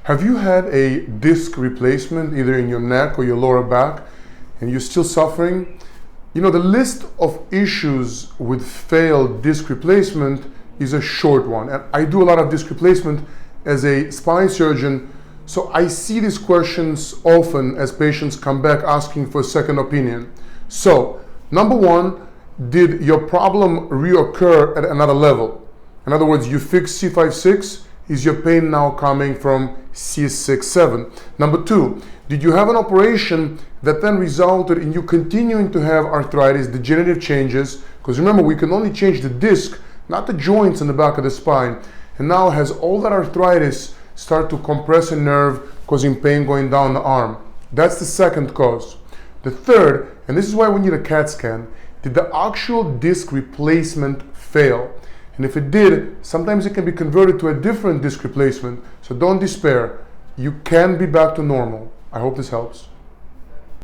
Have you had a disc replacement either in your neck or your lower back and you're still suffering? You know, the list of issues with failed disc replacement is a short one. And I do a lot of disc replacement as a spine surgeon, so I see these questions often as patients come back asking for a second opinion. So, number one, did your problem reoccur at another level? In other words, you fixed C5-6, is your pain now coming from C6-7? Number two, did you have an operation that then resulted in you continuing to have arthritis, degenerative changes? Because remember, we can only change the disc, not the joints in the back of the spine. And now has all that arthritis start to compress a nerve, causing pain going down the arm? That's the second cause. The third, and this is why we need a CAT scan, did the actual disc replacement fail? And if it did, sometimes it can be converted to a different disc replacement. So don't despair. You can be back to normal. I hope this helps.